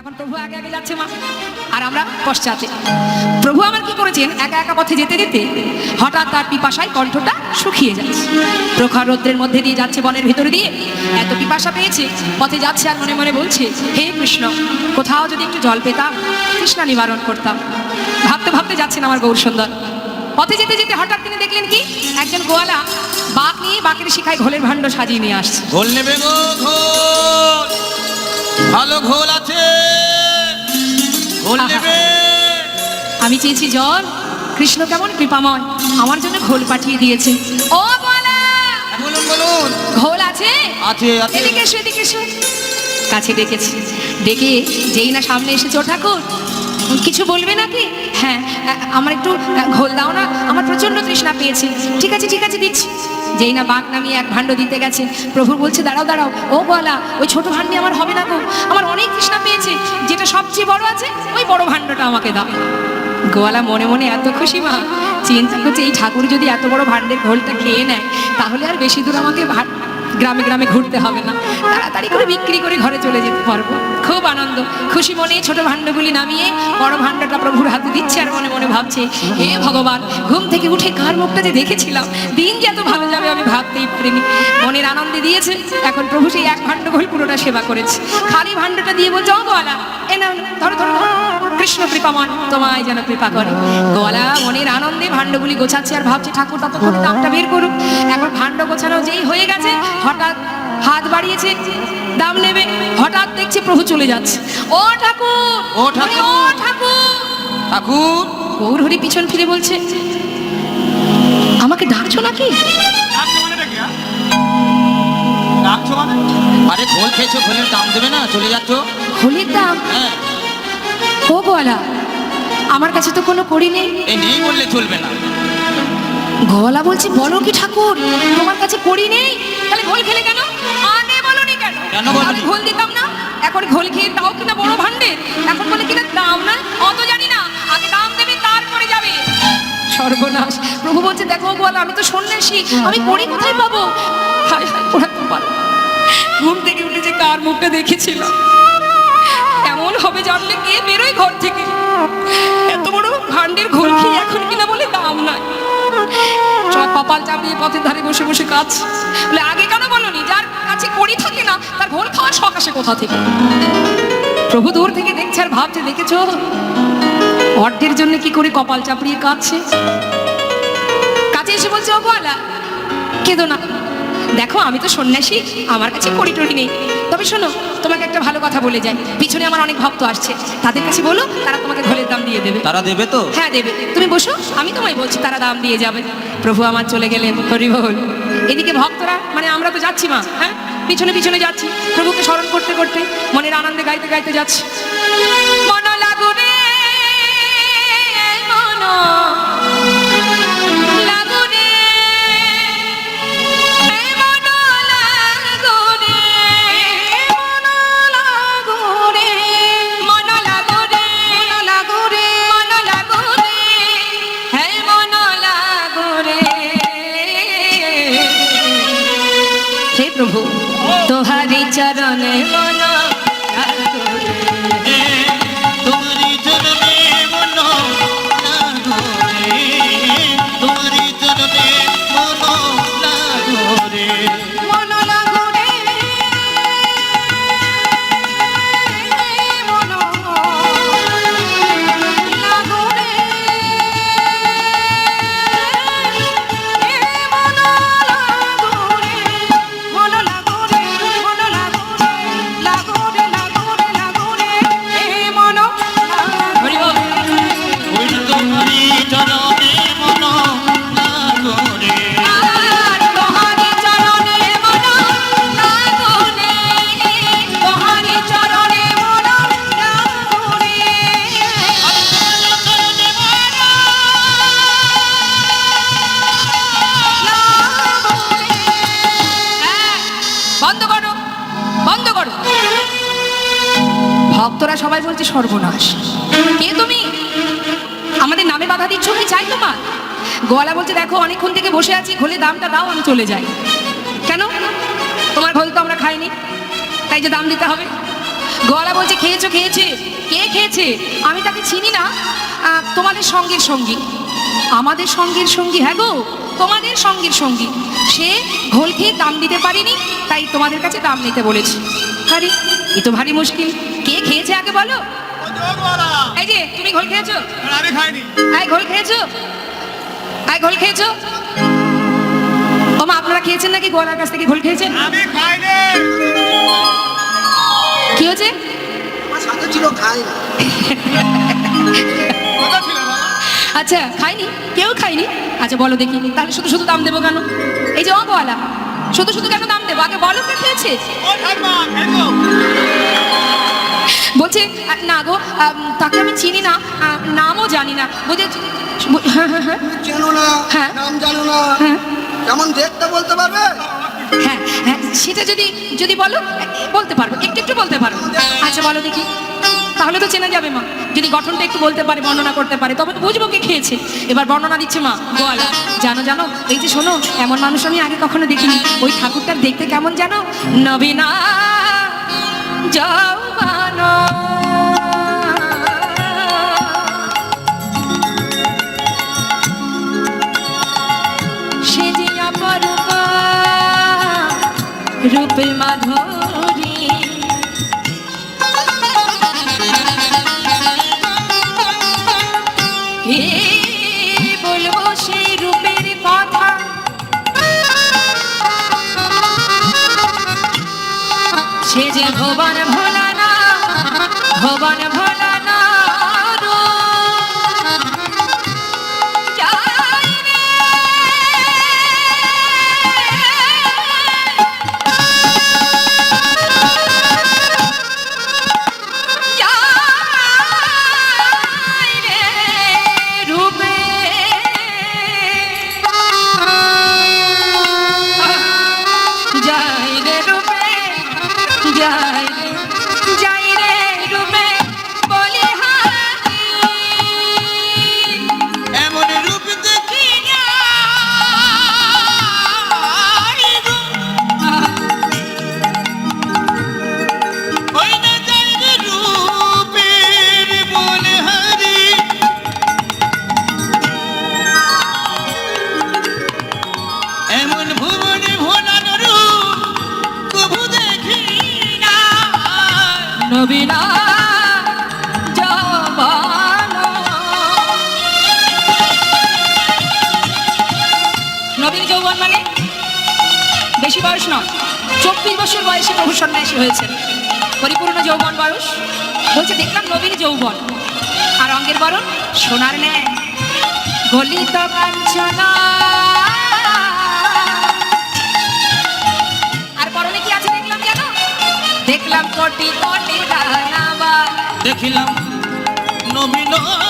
এখন প্রভু আগে আগে যাচ্ছে মা, আর আমরা পশ্চাতে। প্রভু আমার কি করেছেন, একা একা পথে যেতে যেতে হঠাৎ তার পিপাসায় কণ্ঠটা শুকিয়ে যাচ্ছে। প্রখর রৌদ্রের মধ্যে দিয়ে যাচ্ছে, বনের ভিতরে দিয়ে, এত পিপাসা পেয়েছে, পথে যাচ্ছে আর মনে মনে বলছে, হে কৃষ্ণ, কোথাও যদি একটু জল পেতাম, তৃষ্ণা নিবারণ করতাম। ভাবতে ভাবতে যাচ্ছেন আমার গৌর সুন্দর। পথে যেতে যেতে হঠাৎ তিনি দেখলেন কি, একজন গোয়ালা বাঘ নিয়ে বাঘের শিখায় ঘোলের ভাণ্ড সাজিয়ে নিয়ে আসছে। ঘোল নেবে গো, ঘোল ভালো ঘোল আছে, ঘোল নেবে। আমি চেয়েছি জল, কৃষ্ণ কেমন কৃপাময়, আমার জন্য ঘোল পাঠিয়ে দিয়েছে। ও গোয়ালা, বলুন বলুন। ঘোল আছে? আছে আছে। এদিকে এসো, এদিকে এসো। কাছে ডেকেছি, ডেকে যেই না সামনে এসেছে, ও ঠাকুর কিছু বলবে নাকি? হ্যাঁ, আমার একটু ঘোল দাও না, আমার প্রচন্ড তৃষ্ণা পেয়েছে। ঠিক আছে ঠিক আছে, দিচ্ছি। যেই না বাঘ নামিয়ে এক ভাণ্ড দিতে গেছে, প্রভু বলছে, দাঁড়াও দাঁড়াও, ও গোয়ালা, ওই ছোট ভাণ্ডে আমার হবে না গো, আমার অনেক তৃষ্ণা পেয়েছে, যেটা সবচেয়ে বড় আছে ওই বড় ভাণ্ডটা আমাকে দাও। গোয়ালা মনে মনে এত খুশি মা, চিন্তা করছে এই ঠাকুর যদি এত বড় ভাণ্ডের ঘোলটা খেয়ে নেয়, তাহলে আর বেশি দূর আমাকে গ্রামে গ্রামে ঘুরতে হবে না, তাড়াতাড়ি করে বিক্রি করে ঘরে চলে যেতে পারবো। খুব আনন্দ, খুশি মনে ছোট ভাণ্ডগুলি নামিয়ে বড় ভাণ্ডটা প্রভুর হাতে দিচ্ছে, আর মনে মনে ভাবছে, হে ভগবান, ঘুম থেকে উঠে কার মুখটা যে দেখেছিলাম, দিন যে এত ভালো যাবে আমি ভাবতেই পারিনি। মনের আনন্দে দিয়েছে, এখন প্রভু সেই এক ভাণ্ড ঘোল পুরোটা সেবা করেছে। খালি ভাণ্ডটা দিয়ে বলছে, ও গোয়ালা, এ না, ধরো ধরো, কৃষ্ণ কৃপাময়, তোমায় যেন কৃপা করে। গোয়ালা মনের আনন্দে ভাণ্ডগুলি গোছাচ্ছে, আর ভাবছে ঠাকুর ততক্ষণে দামটা বের করুক। এখন ভাণ্ড গোছানো যেই হয়ে গেছে, হঠাৎ হাত বাড়িয়েছে দাম নেবে, হঠাৎ দেখছে প্রভু চলে যাচ্ছে। ও ঠাকুর, ও ঠাকুর, ও ঠাকুর, ঠাকুর। গৌর হরি পিছন ফিরে বলছে, আমাকে ডাকছো নাকি? ডাকছো মানে? আরে ঘোল খেয়েছো, ঘোলের দাম দেবে না, চলে যাচ্ছ। ঘোলের দাম? হ্যাঁ। ও গোয়ালা, আমার কাছে তো কোনো কড়ি নেই। এই নেই বললে চলবে না। গোয়ালা বলছে, বলো কি ঠাকুর, তোমার কাছে কড়ি নেই? তাহলে ঘোল খেলে কেন? আগে বলনি কেন? কেন বলনি? আমি ঘোল দিতাম না, এখন ঘোল খেয়ে তাও কিনা বড় ভাণ্ডের, এখন বলে কিনা দাম না, অত জানি না, আগে দাম দেবে তারপরে যাবে। সর্বনাশ। প্রভু বলছে, দেখো গোয়ালা, আমি তো সন্ন্যাসী, আমি কড়ি কোথায় পাবো? হায় হায়, ওরা তো পারে। ঘুম থেকে উঠে যে কার মুখটা দেখেছিল, এমন হবে জানলে কে বেরোয় ঘর থেকে। এত বড় ভাণ্ডের ঘোল খেয়ে এখন কিনা বলে দাম নাই। কপাল চাপিয়ে পথের ধারে বসে বসে কাজ, বলে আগে কেন বলনি, যার কাছে কড়ি থাকে না তার ঘোল খাওয়ার শখ আসে কোথা থেকে? প্রভু দূর থেকে দেখছে আর ভাবছে, দেখেছো অর্ধের জন্য কি করে কপাল চাপড়িয়ে কাঁদছে। কাছে এসে বলছে, ও গোয়ালা, কেঁদো না, দেখো আমি তো সন্ন্যাসী, আমার কাছে কড়ি টড়ি নেই, তবে শোনো, তোমাকে একটা ভালো কথা বলে যাই, পিছনে আমার অনেক ভক্ত আসছে, তাদের কাছে বলো, তারা তোমাকে ঘোলের দাম দিয়ে দেবে। তারা দেবে তো? হ্যাঁ দেবে, তুমি বসো, আমি তোমায় বলছি, তারা দাম দিয়ে যাবে। প্রভু আমার চলে গেলেন, হরি বল। এদিকে ভক্তরা, মানে আমরা তো যাচ্ছি মা, হ্যাঁ পিছনে পিছনে যাচ্ছি, প্রভুকে স্মরণ করতে করতে মনের আনন্দে গাইতে গাইতে যাচ্ছি। মন লাগু রে, মন লাগু রে, মন লাগু রে, মন লাগু রে, মন লাগু রে, মন লাগু রে, মন লাগু রে, হে মন লাগু রে। হে প্রভু, তোহারি চরণে মন লাগু রে। তোমারি চরণে মন লাগো রে, তোমারি চরণে মন লাগো রে। মন লাগু রে, মন লাগু রে, মন লাগু রে, মন লাগু রে, মন লাগু রে, লাগু রে, লাগু রে, লাগু রে, মন হরি বল। ওই তোমারি চরণে মন লাগো রে। আর তোহারি চরণে মন লাগু রে, তোহারি চরণে মন লাগু রে। হ্যাঁ, বন্ধ করো, বন্ধ করো। ভক্তরা সবাই বলছে, সর্বনাশ, কে তুমি, আমাদের নামে বাধা দিচ্ছ, কি চাই তোমার? গোয়ালা বলছে, দেখো অনেকক্ষণ থেকে বসে আছি, ঘোলে দামটা দাও, আমি চলে যাই। কেন? তোমার ঘোল তো আমরা খাইনি, তাই যে দাম দিতে হবে। গলা বলছে খেয়েছো খেয়েছে, কে খেয়েছে? আমি তাকে চিনি না। তোমাদের সঙ্গের সঙ্গী। আমাদের সঙ্গের সঙ্গী? হ্যাঁ গো, তোমাদের সঙ্গের সঙ্গী। সে ঘোল খেয়ে দাম দিতে পারিনি, তাই তোমাদের কাছে দাম নিতে বলেছি। আরে এ তো ভারী মুশকিল। কে খেয়েছে আগে বলো? এই যে তুমি ঘোল খেয়েছো? আমি খাইনি। আয় ঘোল খেয়েছো? আয় ঘোল খেয়েছো? ও মা, আপনারা খেয়েছেন নাকি গোয়ালার কাছ থেকে ঘোল খেয়েছেন? আমি খাইনি। কি হয়েছে? আমার সাথে ছিল খাইনি। কথা ছিল বাবা। আচ্ছা খাইনি, কেউ খাইনি। আচ্ছা বলো দেখি, তাহলে শুধু শুধু দাম দেবো কেন? এই যে ও গোয়ালা, শুধু শুধু কেন দাম দেবো? আগে বলো কে খেয়েছে। ও ঠাকুমা খেয়েছো? বলছে না গো, তাকে আমি চিনি না, নামও জানি না। বলছে হ্যাঁ হ্যাঁ হ্যাঁ তুমি চেনো না, হ্যাঁ। নাম জানো না, হ্যাঁ কেমন দেখতে বলতে পারবে? হ্যাঁ হ্যাঁ, সেটা যদি যদি বলো বলতে পারবো, একটু একটু বলতে পারবো। আচ্ছা বলো দেখি, তাহলে তো চেনা যাবে মা। যদি গঠনটা একটু বলতে পারে, বর্ণনা করতে পারে, তবে তো বুঝবো কে খেয়েছে। এবার বর্ণনা দিচ্ছে মা গোয়ালা। জানো জানো, এই যে শোনো, এমন মানুষ আমি আগে কখনো দেখিনি। ওই ঠাকুরটার দেখতে কেমন জানো? নবীনা যৌবন সে যে অপরূপ রূপে মাধুরী। কে বলবো সেই রূপের কথা? সে যে ভুবন ভোলানা, ভুবন ভোলানা এমন রূপ দেখি না ওই না যাই রে রূপের বলহারি। এমন ভুবনে ভোলার রূপ কভু দেখি না। নবীনা যৌবন। নবীন যৌবন মানে বেশি বয়স নয়, 24 বছর বয়সে প্রভু সন্ন্যাসী হয়েছেন। পরিপূর্ণ যৌবন বয়স। বলছে দেখলাম নবীন যৌবন, আর অঙ্গের বরণ সোনার ন্যায় গলিত কাঞ্চনা। আর পরনে কি আছে দেখলাম জানো? দেখলাম কোটি কোটি দানাবা। দেখিলাম নবীন যৌবন।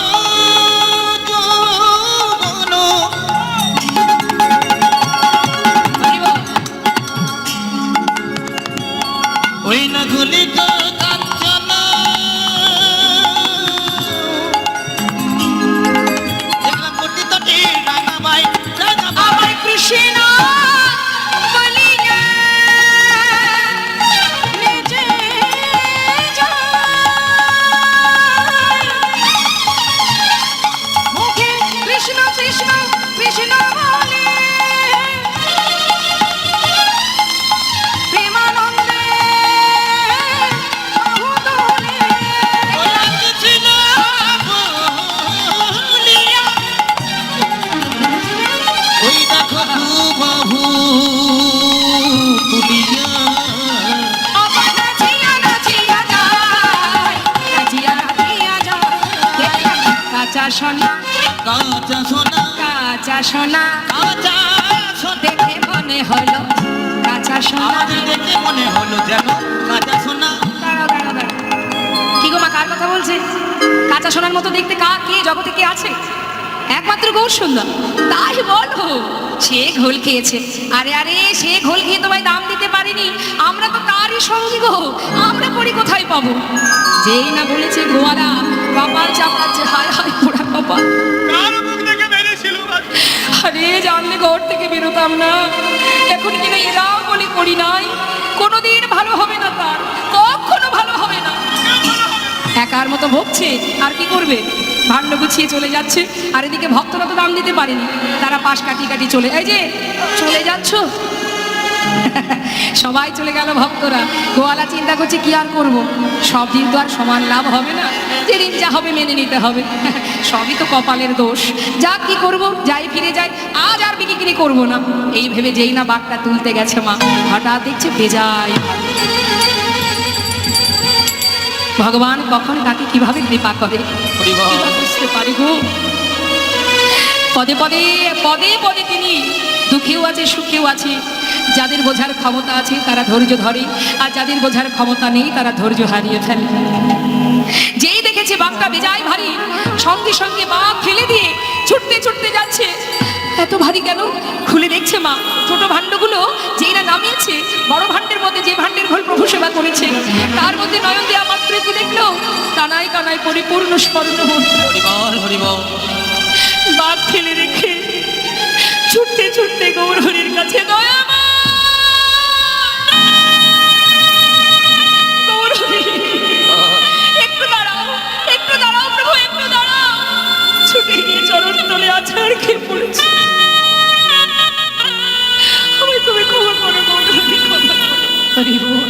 ওই না গলিত কাঞ্চনা। দেখলাম কোটি কোটি রাঙাবাই, রাঙাবাই। আমার কৃষ্ণ বলিয়া নিজে যায়। মুখে কৃষ্ণ কৃষ্ণ কৃষ্ণ বলে প্রেমানন্দে বাহু তোলে। ওরা ছিল বলিয়া। ওই দেখো বাহু তুলিয়া। আবার নাচিয়া নাচিয়া যায়, নাচিয়া নাচিয়া যায়। দেখলাম কাঁচা সোনা, কাঁচা সোনা, কাঁচা সোনা কাঁচা সোনা। দেখে মনে হলো কাঁচা সোনা। আমাদের দেখে মনে হলো যেন কাঁচা সোনা। দাঁড়াও দাঁড়াও দাঁড়াও, কি গো মা, কার কথা বলছে? কাঁচা সোনার মতো দেখতে কে জগতে কে আছে? একমাত্র গৌর সুন্দর। তাই বলো, সে ঘোল খেয়েছে। আরে আরে, সে ঘোল খেয়ে তোমায় দাম দিতে পারিনি। আমরা তো তারই সঙ্গী গো, আমরা করি কোথায় পাবো? যেই না বলেছে গোয়ালা, কপাল চাপড়াচ্ছে। হায় হায় পোড়া কপাল। কার মুখ দেখে বেরিয়েছিল? আরে জানলে ঘর থেকে বেরোতাম না। এখন কিনা এরাও বলে করি নাই, কোনোদিন ভালো হবে না, তার কখনো ভালো হবে না। একার মতো ভোগছে, আর কি করবে, ভাণ্ড গুছিয়ে চলে যাচ্ছে। আর এদিকে ভক্তরা তো দাম দিতে পারেনি, তারা পাশ কাটিয়ে কাটিয়ে চলে, এই যে চলে যাচ্ছ। সবাই চলে গেল ভক্তরা। গোয়ালা চিন্তা করছে কি আর করব, সব দিন তো আর সমান লাভ হবে না, যেদিন যা হবে মেনে নিতে হবে, সবই তো কপালের দোষ। যা কি করব, যাই ফিরে যাই, আজ আর বিক্রি করব না, এই ভেবে যেই না বাঘটা তুলতে গেছে মা, হঠাৎ দেখছে বেজায়। ভগবান কখন কাকে কিভাবে কৃপা করে হরি বল। এবার বুঝতে পারি গো। পদে পদে পদে পদে তিনি দুঃখেও আছে সুখেও আছে। যাদের বোঝার ক্ষমতা আছে তারা ধৈর্য ধরে, আর যাদের বোঝার ক্ষমতা নেই তারা ধৈর্য হারিয়ে ফেলে। যেই দেখেছে বাঘটা বেজায় ভারী, সঙ্গে সঙ্গে বাঘ ফেলে দিয়ে ছুটতে ছুটতে যাচ্ছে। এত ভারী কেন, খুলে দেখছে মা ছোট ভাণ্ডগুলো যেই না নামিয়েছে, বড় ভাণ্ডের মধ্যে যে ভাণ্ডের ঘর প্রভু সেবা করেছে, তার মধ্যে নয়ন দেওয়া মাত্র কি দেখলো, কানায় কানায় পরিপূর্ণ স্বর্ণ মুদ্রা। হরি বল, হরি বল। বাঘ ফেলে রেখে ছুটতে ছুটতে গৌর হরির কাছে, দয়া মা, গৌর হরি, একটু দাঁড়াও, একটু দাঁড়াও প্রভু, একটু দাঁড়াও। ছুটে গিয়ে চরণ তলে আছাড় খেয়ে পড়েছে। আমি তুমি ক্ষমা করো গৌর হরি, ক্ষমা করো। হরি বল।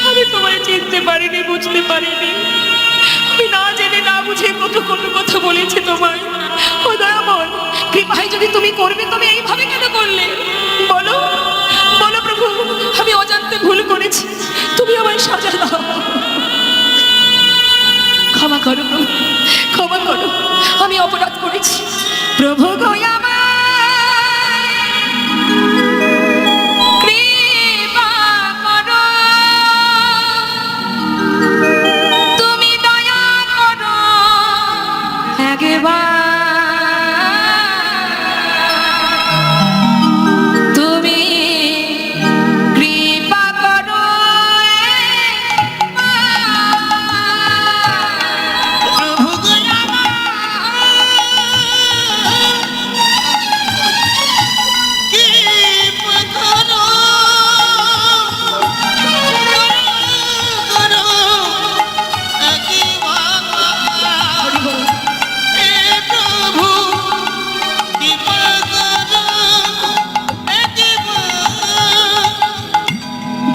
আমি তোমায় চিনতে পারিনি, বুঝতে পারিনি, আমি না জেনে না বুঝে কত কত কথা বলেছি তোমায়। ও দয়াময়, কৃপায় যদি তুমি করবে, তুমি এইভাবে কেন করলে বলো, বলো প্রভু, আমি অজান্তে ভুল করেছি, তুমি আমায় সাজা দাও। ক্ষমা করো প্রভু, ক্ষমা করো, আমি অপরাধ করেছি প্রভু গো, আমায় কৃপা করো, তুমি দয়া করো একবার, তুমি কৃপা করো প্রভু গো,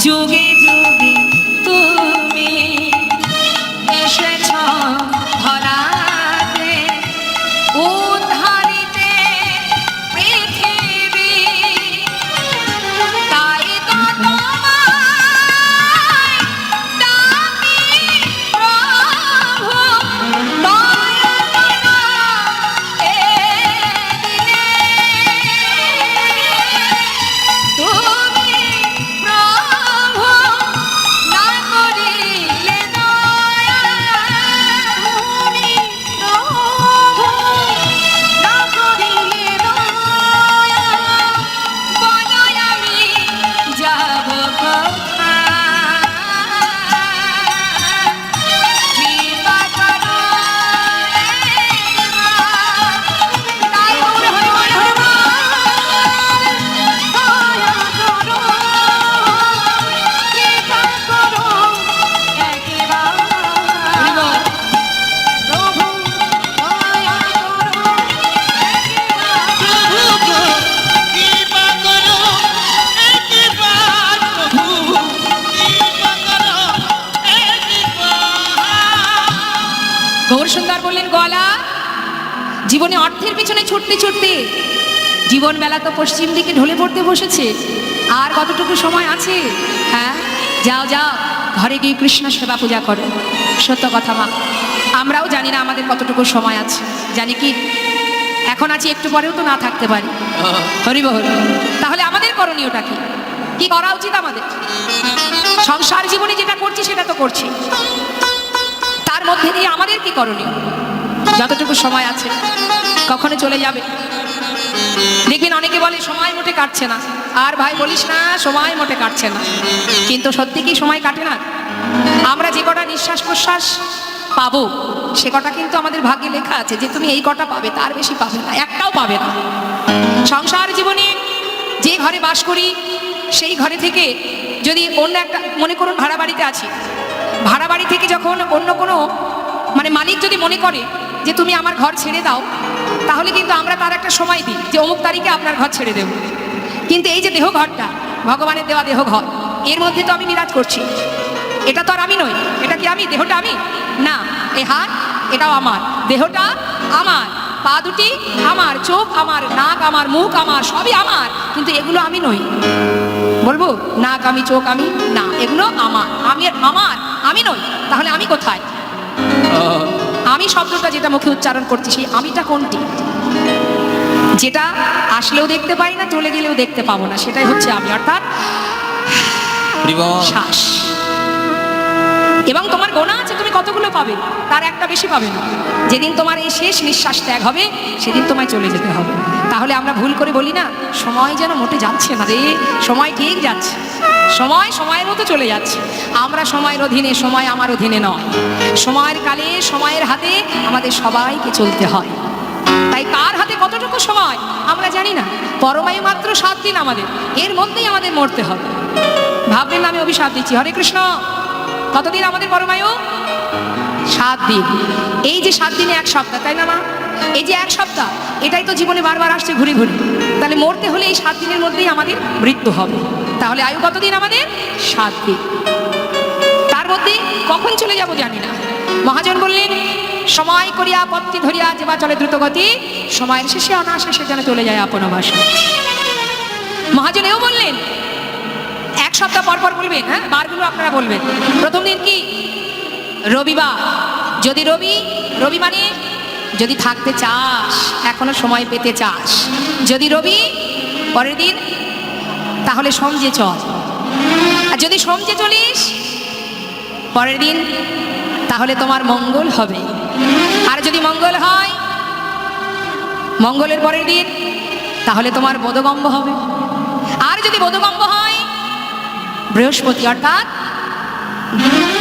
যুগে যুগে তুমি এসেছ ধরাতে, উদ্ধারিতে পৃথিবী, তাই তো তোমায় ডাকি প্রভু, দয়া করো এ দিনে। তুমি প্রভু না করিলে দয়া, তুমি প্রভু না করিলে দয়া, বলো আমি যাব কোথায়, কৃপা করো একবার। তাই গৌর হরি বল, হরি বল। দয়া করো, কৃপা করো একবার। প্রভু দয়া করো একবার। গৌর সুন্দর বললেন, গলা জীবনে অর্থের পিছনে ছুটতে ছুটতে জীবন বেলা তো পশ্চিম দিকে ঢলে পড়তে বসেছে, আর কতটুকু সময় আছে? হ্যাঁ, যাও যাও, ঘরে গিয়ে কৃষ্ণ সেবা পূজা করো। সত্য কথা মা, আমরাও জানি না আমাদের কতটুকু সময় আছে, জানি কি এখন আছি, একটু পরেও তো না থাকতে পারি। হরি বল। তাহলে আমাদের করণীয়টা কি, কি করা উচিত আমাদের? সংসার জীবনে যেটা করছি সেটা তো করছি, তার মধ্যে দিয়ে আমাদের কি করণীয়? যতটুকু সময় আছে, কখনো চলে যাবে। দেখবেন অনেকে বলে সময় মোটে কাটছে না, আর ভাই বলিস না সময় মোটে কাটছে না, কিন্তু সত্যি কি সময় কাটে না? আমরা যে কটা নিঃশ্বাস প্রশ্বাস পাবো সে কটা কিন্তু আমাদের ভাগ্যে লেখা আছে যে তুমি এই কটা পাবে, তার বেশি পাবে না, একটাও পাবে না। সংসার জীবনে যে ঘরে বাস করি সেই ঘরে থেকে যদি অন্য একটা, মনে করুন ভাড়া বাড়িতে আছি, ভাড়া বাড়ি থেকে যখন অন্য কোনো মালিক যদি মনে করে যে তুমি আমার ঘর ছেড়ে দাও, তাহলে কিন্তু আমরা তার একটা সময় দিই যে অমুক তারিখে আপনার ঘর ছেড়ে দেব। কিন্তু এই যে দেহ ঘরটা, ভগবানের দেওয়া দেহ ঘর, এর মধ্যে তো আমি বিরাজ করছি। এটা তো আর আমি নই। এটা কি আমি? দেহটা আমি না। এই হাত, এটাও আমার। দেহটা আমার, পা দুটি আমার, চোখ আমার, নাক আমার, মুখ আমার, সবই আমার। কিন্তু এগুলো আমি নই। বলবো নাক আমি, চোখ আমি না, এগুলো আমার। আমি নই। তাহলে আমি কোথায়? আমি শব্দটা যেটা মুখে উচ্চারণ করছি, সেই আমিটা কোনটি? যেটা আসলেও দেখতে পাই না, চলে গেলেও দেখতে পাবো না, সেটাই হচ্ছে আমি, অর্থাৎ শ্বাস। এবং তোমার গোনা আছে, তুমি কতগুলো পাবে, তার একটা বেশি পাবে না। যেদিন তোমার এই শেষ নিঃশ্বাস ত্যাগ হবে, সেদিন তোমায় চলে যেতে হবে। তাহলে আমরা ভুল করে বলি না, সময় যেন মোটে যাচ্ছে না রে, সময় ঠিক যাচ্ছে, সময় সময়ের মতো চলে যাচ্ছে। আমরা সময়ের অধীনে, সময় আমার অধীনে নয়। সময়ের কালে, সময়ের হাতে আমাদের সবাইকে চলতে হয়। তাই কার হাতে কতটুকু সময় আমরা জানি না। পরমায়ু মাত্র 7 দিন আমাদের, এর মধ্যেই আমাদের মরতে হবে। ভাববেন না আমি অভিশাপ দিচ্ছি। হরে কৃষ্ণ। কতদিন আমাদের পরমায়ু? 7 দিন। এই যে 7 দিনে 1 সপ্তাহ, তাই না মা? এই যে 1 সপ্তাহ, এটাই তো জীবনে বারবার আসছে ঘুরে ঘুরে। তাহলে মরতে হলে এই 7 দিনের মধ্যেই আমাদের মৃত্যু হবে। তাহলে আয়ু কতদিন আমাদের? 7 দিন। তার মধ্যে কখন চলে যাব জানি না। মহাজন বললেন, সময় করিয়া পত্তি ধরিয়া যেবা চলে দ্রুত গতি, সময়ের শেষে অনাশেষে যেন চলে যায় আপন বাসা। মহাজন এও বললেন, 1 সপ্তাহ পর পর বলবেন, হ্যাঁ বারগুলো আপনারা বলবেন। প্রথম দিন কি? রবিবার। যদি রবি মানে যদি থাকতে চাস, এখনো সময় পেতে চাস, যদি রবি, পরের দিন তাহলে সমঝে চল। আর যদি সমঝে চলিস পরের দিন, তাহলে তোমার মঙ্গল হবে। আর যদি মঙ্গল হয়, মঙ্গলের পরের দিন, তাহলে তোমার বোধগম্য হবে। আর যদি বোধগম্য হয়, বৃহস্পতি অর্থাৎ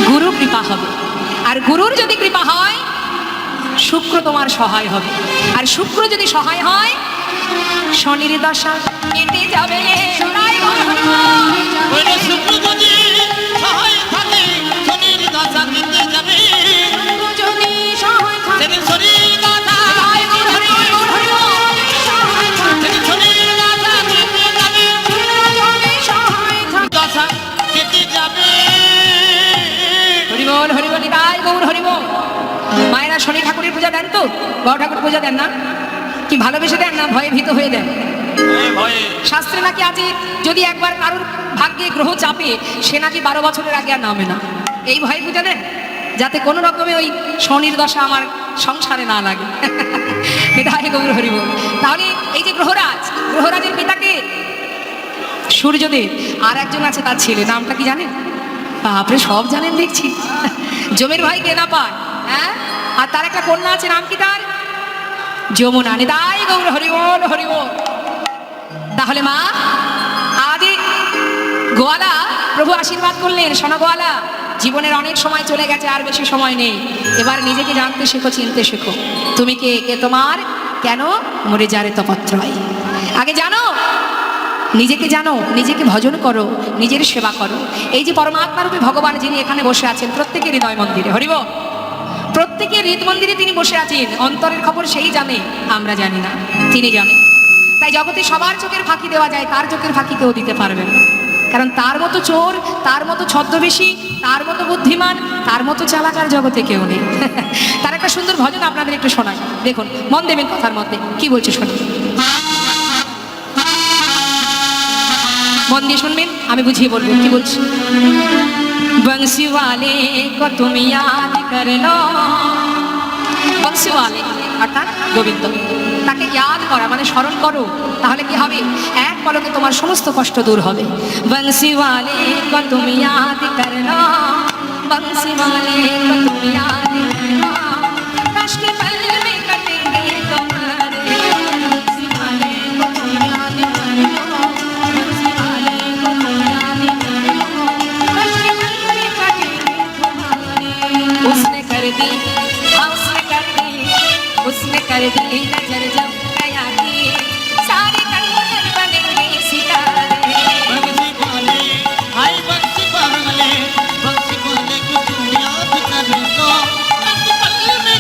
গুরু কৃপা হবে। আর গুরুর যদি কৃপা হয়, শুক্র তোমার সহায় হবে। আর শুক্র যদি সহায় হয়, শনির দশা কেটে যাবে। শুক্র যদি সহায় থাকে, শনির দশা কেটে যাবে। যদি সহায় থাকে, সেদিন শনির দশা, সেদিন শনির দশা কেটে যাবে। দশা কেটে যাবে। হরিবল হরিবল, তাই গৌর হরিবল। মায়েরা শনি ঠাকুরের পূজা দেন তো? বড় ঠাকুর পূজা দেন না? কি ভালোবেসে দেন না ভয়ে ভীত হয়ে দেন? শাস্ত্রে নাকি আছে, যদি একবার কারোর ভাগ্যে গ্রহ চাপে, সে নাকি 12 বছরের আগে আর নামে না। এই ভয়ে পূজা দেন, যাতে কোনো রকমে ওই শনির দশা আমার সংসারে না লাগে। এটাই গৌর হরিবল। তাহলে এই যে গ্রহরাজের পিতাকে সূর্যদেব, আর একজন আছে তার ছেলে, নামটা কি জানেন? আপনি সব জানেন দেখছি। জমের ভাই কে না পায়, হ্যাঁ? আর তার একটা কন্যা আছে, নাম কি তার? যমুনা। নিতাই গৌর হরিবল হরিবল। তাহলে মা, আজ গোয়ালা প্রভু আশীর্বাদ করলেন, শোনো গোয়ালা, জীবনের অনেক সময় চলে গেছে, আর বেশি সময় নেই। এবার নিজেকে জানতে শেখো, চিনতে শেখো। তুমি কে, কে তোমার, কেন মরে যারে তপত্রয়। আগে জানো, নিজেকে জানো, নিজেকে ভজন করো, নিজের সেবা করো। এই যে পরমাত্মা রূপে ভগবান যিনি এখানে বসে আছেন প্রত্যেকের হৃদয় মন্দিরে, হরিব, প্রত্যেকের হৃদ মন্দিরে তিনি বসে আছেন। অন্তরের খবর সেই জানে, আমরা জানি না, তিনি জানেন। তাই জগতে সবার চোখের ফাঁকি দেওয়া যায়, তার চোখের ফাঁকি কেউ দিতে পারবে না। কারণ তার মতো চোর, তার মতো ছদ্মবেশী, তার মতো বুদ্ধিমান, তার মতো চালাকার জগতে কেউ নেই। তার একটা সুন্দর ভজন আপনাদের একটু শোনাই, দেখুন, মন দেবেন কথার মধ্যে কি বলছে শুনুন। মন দিয়ে শুনবেন, আমি বুঝিয়ে বলবো কি বলছি। বংশী ওয়ালে কো তুমি ইয়াদ কর লো। বংশী ওয়ালে অর্থাৎ গোবিন্দ, তাকে ইয়াদ করা মানে স্মরণ করো, তাহলে কি হবে? এক পলকে তোমার সমস্ত কষ্ট দূর হবে। বংশী ওয়ালে কো তুমি ইয়াদ কর লো, বংশী ওয়ালে কো তুমি ইয়াদ কর লো, কষ্ট পল মে কটেঙ্গে তোমারে, বংশী ওয়ালে কো তুমি ইয়াদ কর লো, বংশী ওয়ালে কো তুমি ইয়াদ কর লো, কষ্ট পল মে কটেঙ্গে তোমারে। उसने कर दी, उसने कर दी, उसने कर दी नजर जब गया की, सारे कंकर बनेंगे सितारे। बंसी वाले, हाय बंसी वाले, बंसी वाले को तुम याद कर लो, कष्ट पल में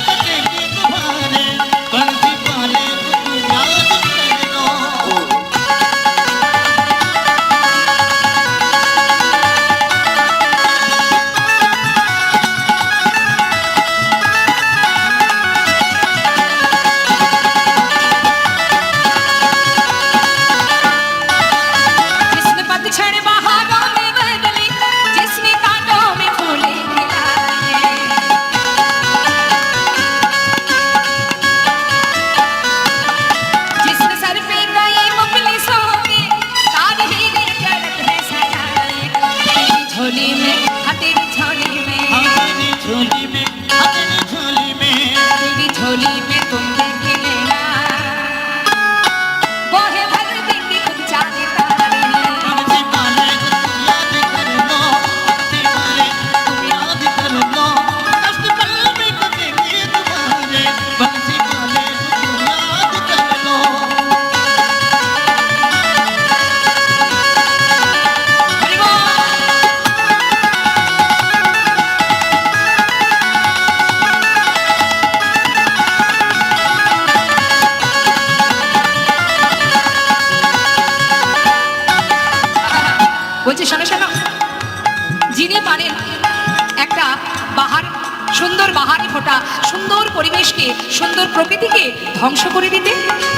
পাহাড়ে ফোটা সুন্দর পরিবেশকে, সুন্দর প্রকৃতিকে ধ্বংস করে দিতে,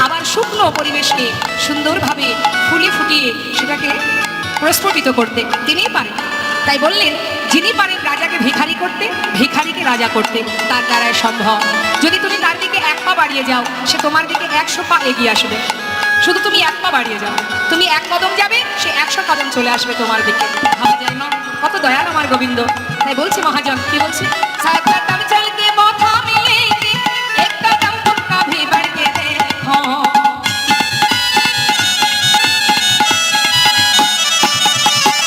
আবার শুকনো পরিবেশকে সুন্দরভাবে ফুলে ফুটিয়ে সেটাকে প্রস্ফুটিত করতে তিনিই পারেন। তাই বললেন, যিনি পারেন রাজাকে ভিখারি করতে, ভিখারিকে রাজা করতে, তার দ্বারাই সম্ভব। যদি তুমি তার দিকে এক পা বাড়িয়ে যাও, সে তোমার দিকে 100 পা এগিয়ে আসবে। শুধু তুমি এক পা বাড়িয়ে যাও, তুমি এক কদম যাবে, সে 100 কদম চলে আসবে তোমার দিকে। ভাবা যায় না কত দয়াল আমার গোবিন্দ। তাই বলছে মহাজন, কি বলছে? সাত কদম চল के मौका मिलेगी, एक कदम तुम कभी बढ़ के देखो।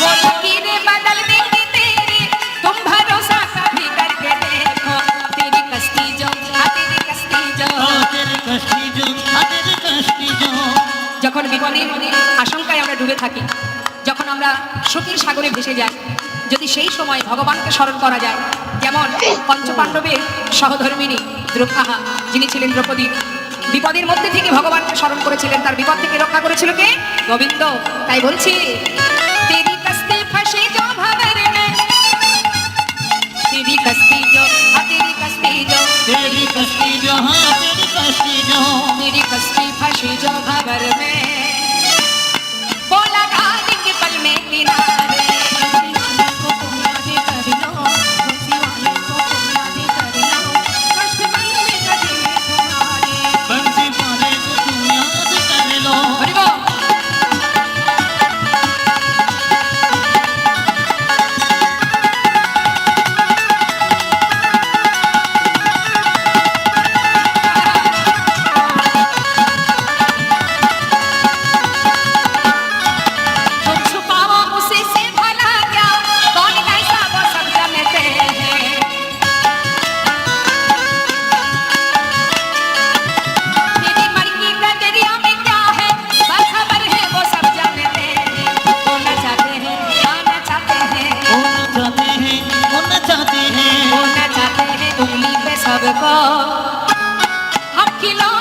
बोलो कि रे बदल देंगे तेरे, तुम भरोसा कभी करके देखो। तेरी कश्ती जो, हाँ तेरी कश्ती जो, তেরে কষ্টি জো, তেরে কষ্টি জো। যখন বিপদের আশঙ্কায় আমরা ডুবে থাকি, যখন আমরা শোকের সাগরে ভেসে যাই, যদি সেই সময় ভগবানকে স্মরণ করা যায়, যেমন পঞ্চপাণ্ডবের সহধর্মিণী দ্রৌপদী, যিনি ছিলেন দ্রৌপদী, বিপদের মধ্যে থেকে ভগবানকে স্মরণ করেছিলেন, তার বিপদ থেকে রক্ষা করেছিল কে? গোবিন্দ। তাই বলছি, তেরি কস্তি ফাঁসি জো ভাবর মে, তেরি কস্তি জো, তেরি কস্তি জো, তেরি কষ্টি জো, তেরি কষ্টি জো। मेरी कश्ती फंसी जो भंवर में, वो लगा देंगे पल में किनारे। को तुम याद कर लो, खुशी वाले को तुम याद कर लो, कष्ट पल में कटे तुम्हारे। बंसी वाले को तुम याद कर लो। हरि बोल। तुम छुपाओ उसी से भला क्या, कौन ऐसा वो सब जानते हैं। तेरी मर्जी का दरिया में क्या है, बखबर है वो सब जानते हैं। बोलना चाहते हैं, गाना चाहते हैं, होना चाहते हैं, होना चाहते हैं। बोलना चाहते हैं उंगली पे सबको हम खिलौने